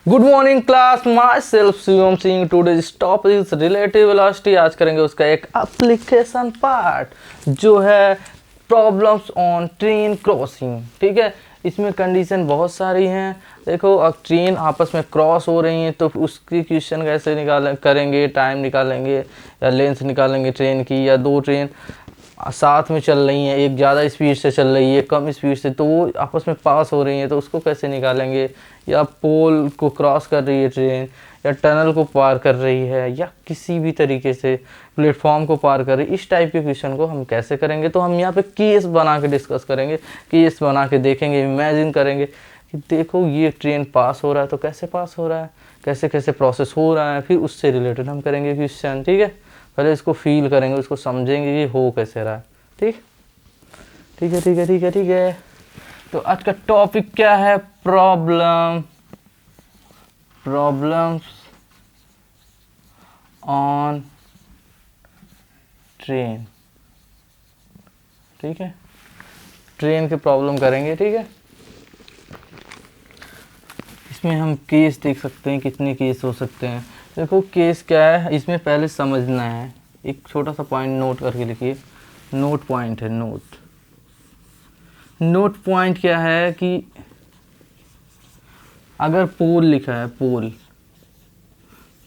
Good morning class, my self Shivam Singh. Today's topic is relative velocity. आज करेंगे उसका एक एप्लीकेशन पार्ट जो है प्रॉब्लम्स ऑन ट्रेन क्रॉसिंग। ठीक है, इसमें कंडीशन बहुत सारी हैं। देखो, अब ट्रेन आपस में क्रॉस हो रही हैं तो उसकी क्वेश्चन कैसे निकाल करेंगे, टाइम निकालेंगे या लेंथ निकालेंगे ट्रेन की, या दो ट्रेन साथ में चल रही हैं, एक ज़्यादा स्पीड से चल रही है कम स्पीड से, तो वो आपस में पास हो रही हैं तो उसको कैसे निकालेंगे, या पोल को क्रॉस कर रही है ट्रेन, या टनल को पार कर रही है, या किसी भी तरीके से प्लेटफॉर्म को पार कर रही है। इस टाइप के क्वेश्चन को हम कैसे करेंगे, तो हम यहाँ पे केस बना के डिस्कस करेंगे, केस बना के देखेंगे, इमेजिन करेंगे कि देखो ये ट्रेन पास हो रहा है तो कैसे पास हो रहा है, कैसे कैसे प्रोसेस हो रहा है, फिर उससे रिलेटेड हम करेंगे क्वेश्चन। ठीक है, पहले इसको फील करेंगे, उसको समझेंगे कि हो कैसे रहा है। ठीक ठीक है ठीक है ठीक है ठीक है। तो आज का टॉपिक क्या है? Problems on train. ठीक है, ट्रेन के प्रॉब्लम करेंगे। ठीक है, इसमें हम केस देख सकते हैं, कितने केस हो सकते हैं। देखो केस क्या है, इसमें पहले समझना है। एक छोटा सा पॉइंट नोट करके लिखिए, नोट पॉइंट है। नोट पॉइंट क्या है कि अगर पोल लिखा है,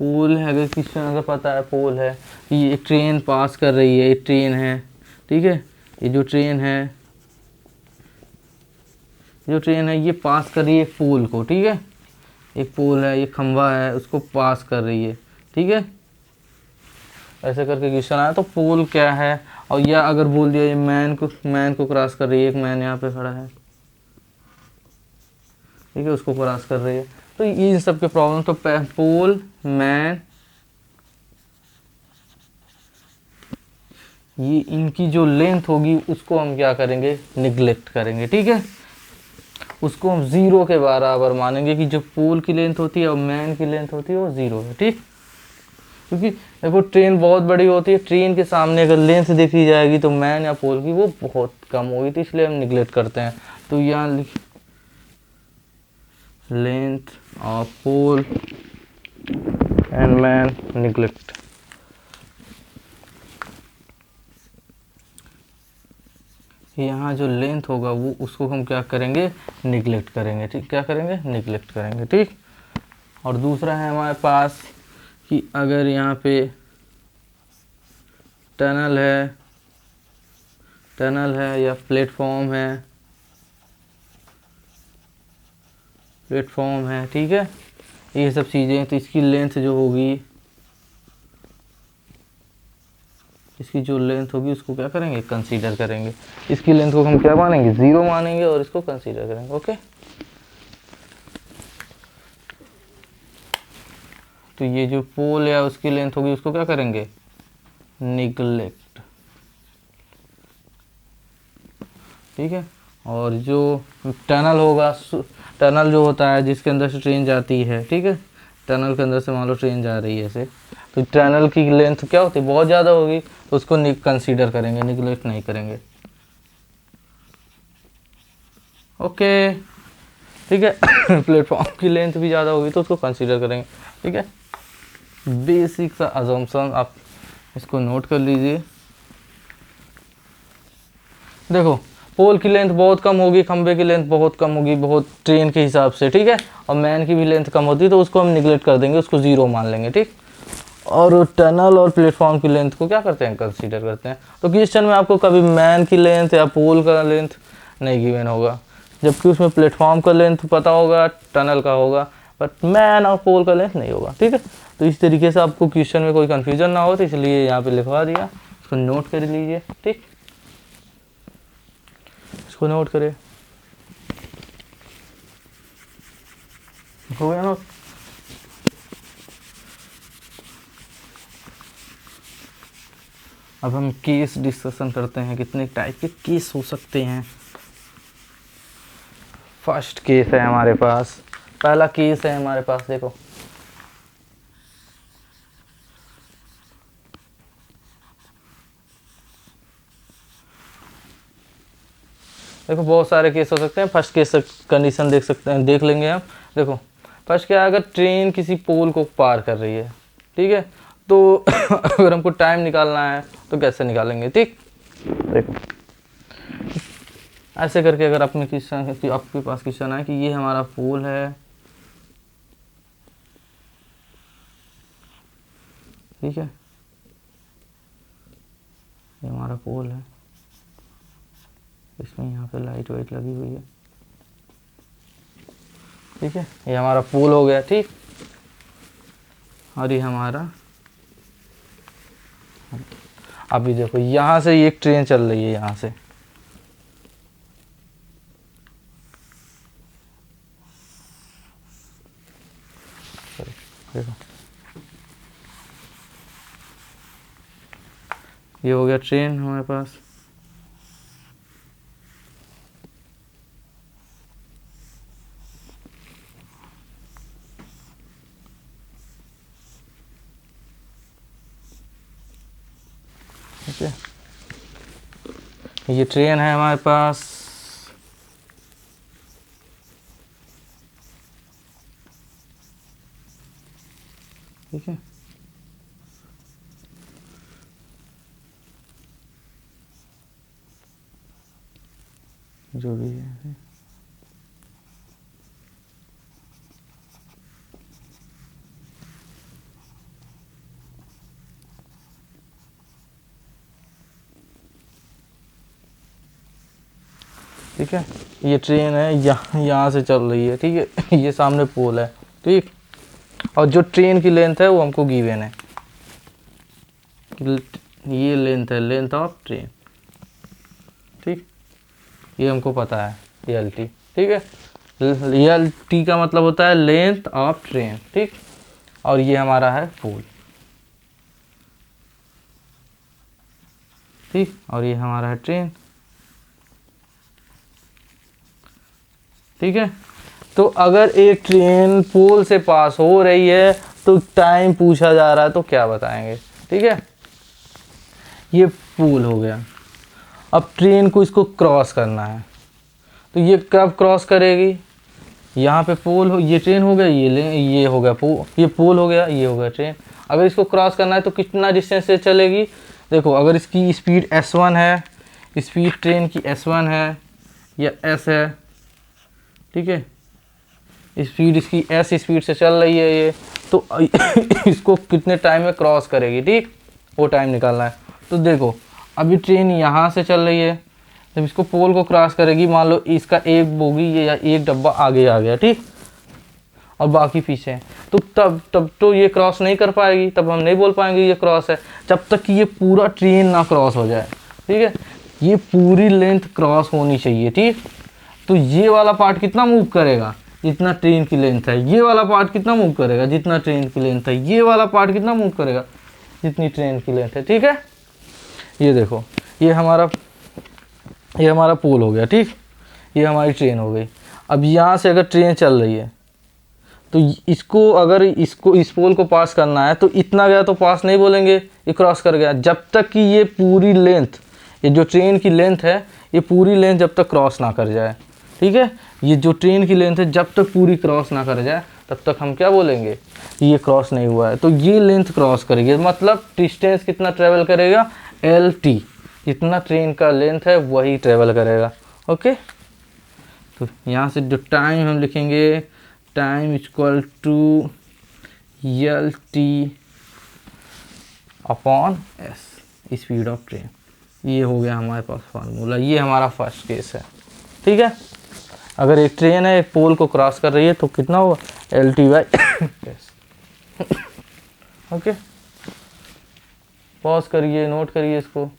पोल है, अगर किसी अगर पता है पोल है, ये ट्रेन पास कर रही है, ये ट्रेन है। ठीक है, ये जो ट्रेन है ये पास कर रही है पोल को। ठीक है, एक पोल है, ये खंभा है, उसको पास कर रही है। ठीक है, ऐसे करके क्वेश्चन आया तो पोल क्या है। और या अगर बोल दिया ये मैन को क्रॉस कर रही है, एक मैन यहाँ पे खड़ा है, ठीक है, उसको क्रॉस कर रही है। तो ये इन सब के प्रॉब्लम, तो पोल, मैन, ये इनकी जो लेंथ होगी उसको हम क्या करेंगे, निगलेक्ट करेंगे। ठीक है, उसको हम 0 के बराबर मानेंगे कि जो पोल की लेंथ होती है और मैन की लेंथ होती है वो 0 है। ठीक, क्योंकि देखो ट्रेन बहुत बड़ी होती है, ट्रेन के सामने अगर लेंथ देखी जाएगी तो मैन या पोल की वो बहुत कम होगी, तो इसलिए हम निगलेक्ट करते हैं। तो यहाँ length of pole and man neglect. यहाँ जो लेंथ होगा वो उसको हम क्या करेंगे, निगलेक्ट करेंगे। ठीक, क्या करेंगे, निगलेक्ट करेंगे। ठीक, और दूसरा है हमारे पास कि अगर यहाँ पे टनल है या प्लेटफॉर्म है, ठीक है, ये सब चीज़ें, तो इसकी लेंथ जो होगी, इसकी जो लेंथ होगी उसको क्या करेंगे, कंसीडर करेंगे। इसकी लेंथ को हम क्या मानेंगे, 0 मानेंगे और इसको कंसीडर करेंगे। ओके, तो ये जो पोल है उसकी लेंथ होगी उसको क्या करेंगे, निगलेक्ट। ठीक है, और जो टनल होगा, टनल जो होता है जिसके अंदर से ट्रेन जाती है, ठीक है, टनल के अंदर से मान लो ट्रेन जा रही है ऐसे, तो टनल की लेंथ क्या होती है, बहुत ज़्यादा होगी, तो उसको कंसीडर करेंगे, निगलेक्ट नहीं करेंगे। ओके, ठीक है। प्लेटफॉर्म की लेंथ भी ज़्यादा होगी तो उसको कंसीडर करेंगे। ठीक है, बेसिक सा अजम्पशन आप इसको नोट कर लीजिए। देखो, पोल की लेंथ बहुत कम होगी, खंबे की लेंथ बहुत कम होगी, बहुत ट्रेन के हिसाब से। ठीक है, और मैन की भी लेंथ कम होती है तो उसको हम निगलेक्ट कर देंगे, उसको 0 मान लेंगे। ठीक, और टनल और प्लेटफॉर्म की लेंथ को क्या करते हैं, कंसीडर करते हैं। तो क्वेश्चन में आपको कभी मैन की लेंथ या पोल का लेंथ नहीं गिवन होगा, जबकि उसमें प्लेटफॉर्म का लेंथ पता होगा, टनल का होगा, बट मैन और पोल का लेंथ नहीं होगा। ठीक है, तो इस तरीके से आपको क्वेश्चन में कोई कन्फ्यूजन ना हो, तो इसलिए यहाँ पे लिखवा दिया, इसको नोट कर लीजिए। ठीक, इसको नोट करें, हो गया नोट। अब हम केस डिस्कशन करते हैं, कितने टाइप के केस हो सकते हैं। फर्स्ट केस है हमारे पास, पहला केस है हमारे पास, देखो बहुत सारे केस हो सकते हैं। फर्स्ट केस कंडीशन देख सकते हैं, देख लेंगे हम। देखो, फर्स्ट क्या है, अगर ट्रेन किसी पोल को पार कर रही है, ठीक है, तो अगर हमको टाइम निकालना है तो कैसे निकालेंगे, ठीक। देखो ऐसे करके अगर अपने क्वेश्चन आपके पास क्वेश्चन है कि ये हमारा पोल है, ठीक है, ये हमारा पोल है, इसमें यहाँ पे लाइट वाइट लगी हुई है, ठीक है, ये हमारा पोल हो गया, ठीक। और ये हमारा, अभी देखो यहाँ से एक ट्रेन चल रही है, यहाँ से देखो ये हो गया ट्रेन हमारे पास, ठीक है, ये ट्रेन है हमारे पास, ठीक है, जो भी है, ठीक है, ये ट्रेन है, यहाँ से चल रही है, ठीक है, ये सामने पोल है, ठीक। और जो ट्रेन की लेंथ है वो हमको गिवन है, ये लेंथ है, लेंथ ऑफ ट्रेन, ठीक, ये हमको पता है, एल टी, ठीक है। एल टी का मतलब होता है लेंथ ऑफ ट्रेन, ठीक। और ये हमारा है पोल, ठीक, और ये हमारा है ट्रेन, ठीक है। तो अगर एक ट्रेन पोल से पास हो रही है तो टाइम पूछा जा रहा है, तो क्या बताएंगे, ठीक है। ये पोल हो गया, अब ट्रेन को इसको क्रॉस करना है, तो ये कब क्रॉस करेगी, यहाँ पे पोल हो, ये ट्रेन हो गया, ये हो गया ये पोल हो गया, ये हो गया ट्रेन। अगर इसको क्रॉस करना है तो कितना डिस्टेंस से चलेगी, देखो अगर इसकी स्पीड s1 है, स्पीड ट्रेन की s1 है या s है, ठीक है, स्पीड इसकी s स्पीड से चल रही है ये, तो इसको कितने टाइम में क्रॉस करेगी, ठीक, वो टाइम निकालना है। तो देखो अभी ट्रेन यहाँ से चल रही है, जब इसको पोल को क्रॉस करेगी, मान लो इसका एक बोगी ये या एक डब्बा आगे आ गया, ठीक, और बाकी पीछे है, तो तब तो ये क्रॉस नहीं कर पाएगी, तब हम नहीं बोल पाएंगे ये क्रॉस है, जब तक कि ये पूरा ट्रेन ना क्रॉस हो जाए, ठीक है। ये पूरी लेंथ क्रॉस होनी चाहिए, ठीक। तो ये वाला पार्ट कितना मूव करेगा, जितना ट्रेन की लेंथ है, ये वाला पार्ट कितना मूव करेगा, जितना ट्रेन की लेंथ है, ये वाला पार्ट कितना मूव करेगा, जितनी ट्रेन की लेंथ है, ठीक है। ये देखो ये हमारा पोल हो गया, ठीक, ये हमारी ट्रेन हो गई। अब यहाँ से अगर ट्रेन चल रही है तो इसको अगर इस पोल को पास करना है तो इतना गया तो पास नहीं बोलेंगे, ये क्रॉस कर गया, जब तक कि ये पूरी लेंथ, ये जो ट्रेन की लेंथ है, ये पूरी लेंथ जब तक क्रॉस ना कर जाए, ठीक है। ये जो ट्रेन की लेंथ है जब तक पूरी क्रॉस ना कर जाए तब तक हम क्या बोलेंगे, ये क्रॉस नहीं हुआ है। तो ये लेंथ क्रॉस करेगी, मतलब डिस्टेंस कितना ट्रेवल करेगा, एल टी, जितना ट्रेन का लेंथ है वही ट्रेवल करेगा, ओके। तो यहाँ से जो टाइम हम लिखेंगे, time equal to L T upon S, speed of train. ये हो गया हमारे पास फार्मूला, ये हमारा फर्स्ट केस है, ठीक है। अगर एक ट्रेन है एक पोल को क्रॉस कर रही है तो कितना होगा, L T by S, okay. Pause करिए, नोट करिए इसको।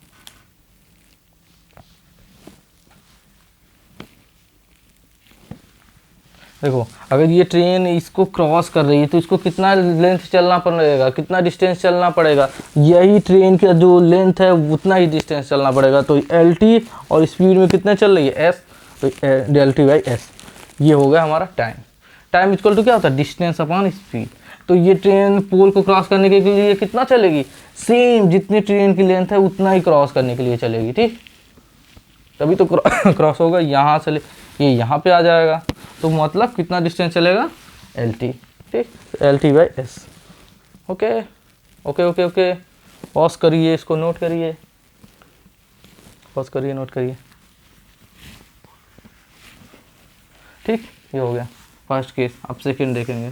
देखो अगर ये ट्रेन इसको क्रॉस कर रही है तो इसको कितना लेंथ चलना पड़ेगा, कितना डिस्टेंस चलना पड़ेगा, यही ट्रेन का जो लेंथ है उतना ही डिस्टेंस चलना पड़ेगा। तो एल टी और स्पीड में कितना चल रही है, एस, तो डेल टी बाई एस, ये हो गया हमारा टाइम। टाइम इक्वल टू क्या होता है, डिस्टेंस अपॉन स्पीड। तो ये ट्रेन पोल को क्रॉस करने के लिए कितना चलेगी, सेम जितनी ट्रेन की लेंथ है उतना ही क्रॉस करने के लिए चलेगी, ठीक। तभी तो क्रॉस होगा, यहाँ से ये यहाँ पे आ जाएगा, तो मतलब कितना डिस्टेंस चलेगा, एल टी, ठीक, L T by S. Okay okay okay okay, pause करिए, इसको नोट करिए, पॉज करिए, नोट करिए, ठीक, ये हो गया फर्स्ट केस। अब सेकंड देखेंगे।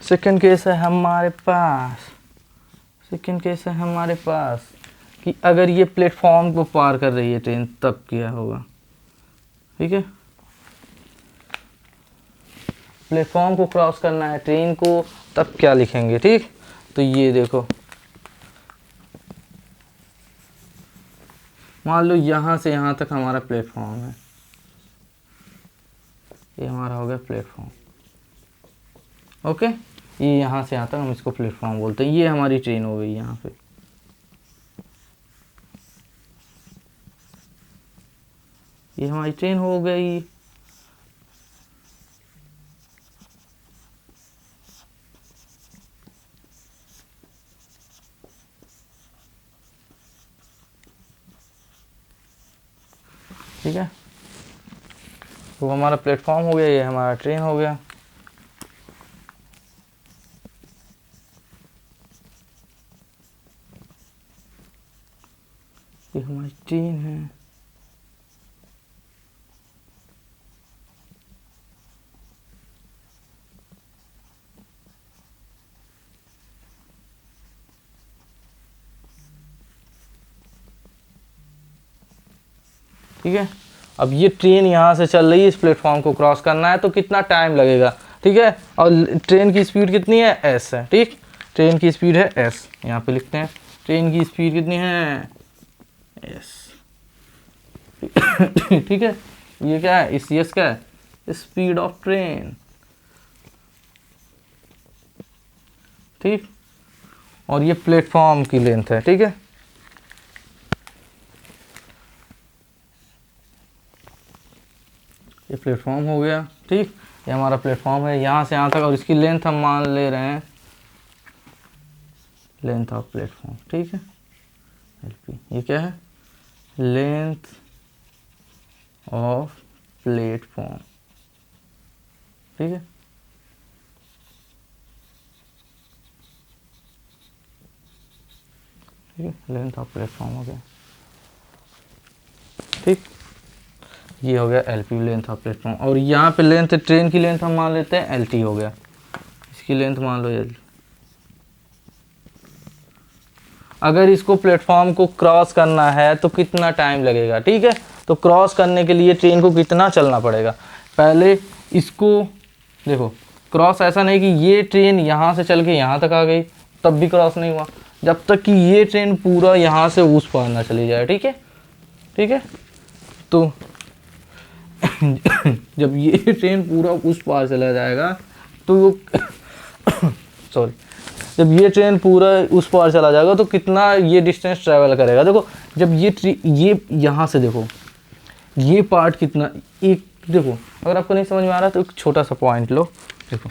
सेकंड केस है हमारे पास, सेकंड केस है हमारे पास कि अगर ये प्लेटफॉर्म को पार कर रही है ट्रेन तब क्या होगा, ठीक है। प्लेटफॉर्म को क्रॉस करना है ट्रेन को, तब क्या लिखेंगे, ठीक। तो ये देखो, मान लो यहाँ से यहाँ तक हमारा प्लेटफॉर्म है, ये हमारा हो गया प्लेटफॉर्म, ओके। ये यहाँ से यहाँ तक हम इसको प्लेटफॉर्म बोलते हैं। ये हमारी ट्रेन हो गई यहाँ पे, ये हमारी ट्रेन हो गई। ठीक है, तो हमारा प्लेटफॉर्म हो गया, ये हमारा ट्रेन हो गया। ये हमारी ट्रेन है, ठीक है। अब ये ट्रेन यहाँ से चल रही है, इस प्लेटफॉर्म को क्रॉस करना है तो कितना टाइम लगेगा, ठीक है। और ट्रेन की स्पीड कितनी है, एस है, ठीक। ट्रेन की स्पीड है एस, यहाँ पे लिखते हैं ट्रेन की स्पीड कितनी है, एस, ठीक है। ये क्या है, इस एस क्या है, स्पीड ऑफ ट्रेन, ठीक। और ये प्लेटफॉर्म की लेंथ है, ठीक है। ये प्लेटफॉर्म हो गया, ठीक। ये हमारा प्लेटफॉर्म है यहाँ से यहाँ तक, और इसकी लेंथ हम मान ले रहे हैं लेंथ ऑफ प्लेटफॉर्म, ठीक है, एलपी। ये क्या है, लेंथ ऑफ प्लेटफॉर्म, ठीक है। ठीक है, लेंथ ऑफ प्लेटफॉर्म हो गया, ठीक। ये हो गया एलपी, लेंथ ऑफ प्लेटफॉर्म। और यहाँ पे लेंथ, ट्रेन की लेंथ हम मान लेते हैं एलटी हो गया, इसकी लेंथ मान लो एल। अगर इसको प्लेटफॉर्म को क्रॉस करना है तो कितना टाइम लगेगा, ठीक है। तो क्रॉस करने के लिए ट्रेन को कितना चलना पड़ेगा, पहले इसको देखो, क्रॉस ऐसा नहीं कि ये ट्रेन यहाँ से चल के यहाँ तक आ गई तब भी क्रॉस नहीं हुआ, जब तक कि ये ट्रेन पूरा यहाँ से उस पार ना चली जाए, ठीक है, ठीक है। तो जब ये ट्रेन पूरा उस पार चला जाएगा तो सॉरी, जब ये ट्रेन पूरा उस पार चला जाएगा तो कितना ये डिस्टेंस ट्रैवल करेगा। देखो, जब ये यहाँ से देखो, ये पार्ट कितना, एक देखो, अगर आपको नहीं समझ में आ रहा तो एक छोटा सा पॉइंट लो, देखो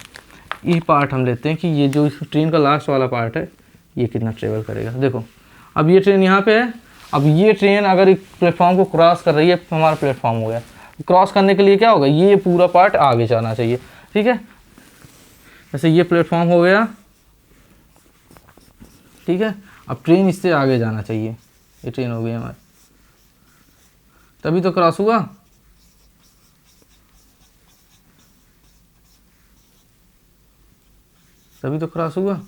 ये पार्ट हम लेते हैं कि ये जो इस ट्रेन का लास्ट वाला पार्ट है, ये कितना ट्रेवल करेगा। देखो, अब ये ट्रेन यहाँ पे है, अब ये ट्रेन अगर एक प्लेटफॉर्म को क्रॉस कर रही है, हमारा प्लेटफॉर्म हो गया। क्रॉस करने के लिए क्या होगा, ये पूरा पार्ट आगे जाना चाहिए, ठीक है। जैसे ये प्लेटफॉर्म हो गया, ठीक है। अब ट्रेन इससे आगे जाना चाहिए, ये ट्रेन हो गई हमारी, तभी तो क्रॉस हुआ। तभी तो क्रॉस हुआ,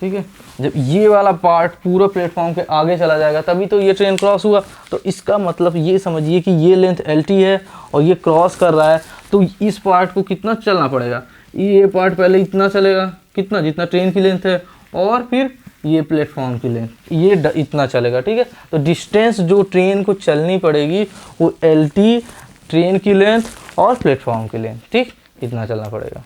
ठीक है। जब ये वाला पार्ट पूरा प्लेटफॉर्म के आगे चला जाएगा तभी तो ये ट्रेन क्रॉस हुआ। तो इसका मतलब ये समझिए कि ये लेंथ एल टी है और ये क्रॉस कर रहा है, तो इस पार्ट को कितना चलना पड़ेगा, ये पार्ट पहले इतना चलेगा, कितना, जितना ट्रेन की लेंथ है, और फिर ये प्लेटफॉर्म की लेंथ, ये इतना चलेगा, ठीक है। तो डिस्टेंस जो ट्रेन को चलनी पड़ेगी वो एल टी, ट्रेन की लेंथ और प्लेटफॉर्म की लेंथ, ठीक, इतना चलना पड़ेगा।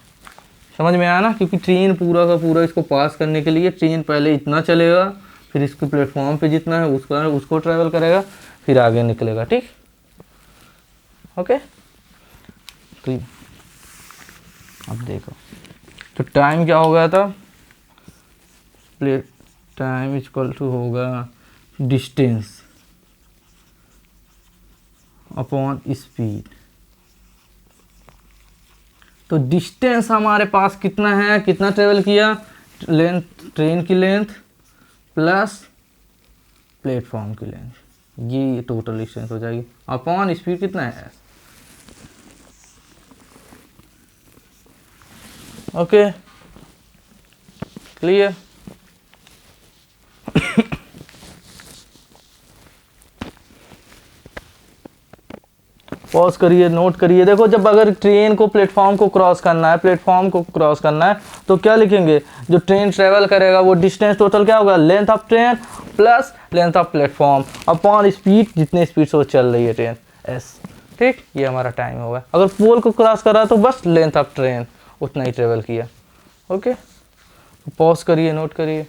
समझ में आया ना, क्योंकि ट्रेन पूरा का पूरा इसको पास करने के लिए ट्रेन पहले इतना चलेगा, फिर इसके प्लेटफॉर्म पे जितना है उसको ट्रैवल करेगा, फिर आगे निकलेगा, ठीक, ओके। तो अब देखो, तो टाइम क्या हो गया था, टाइम इक्वल टू होगा डिस्टेंस अपॉन स्पीड। तो डिस्टेंस हमारे पास कितना है, कितना ट्रेवल किया, लेंथ, ट्रेन की लेंथ प्लस प्लेटफॉर्म की लेंथ, ये टोटल डिस्टेंस हो जाएगी, अपॉन स्पीड कितना है। Okay, clear. पॉज करिए, नोट करिए। देखो, जब अगर ट्रेन को प्लेटफॉर्म को क्रॉस करना है, प्लेटफॉर्म को क्रॉस करना है, तो क्या लिखेंगे, जो ट्रेन ट्रेवल करेगा वो डिस्टेंस टोटल क्या होगा, length of train plus length of platform upon speed, जितने स्पीड से वो चल रही है ट्रेन, एस। ठीक, ये हमारा टाइम होगा। अगर पोल को क्रॉस कर रहा है तो बस लेंथ ऑफ ट्रेन उतना ही ट्रेवल किया। ओके, पॉज करिए, नोट करिए।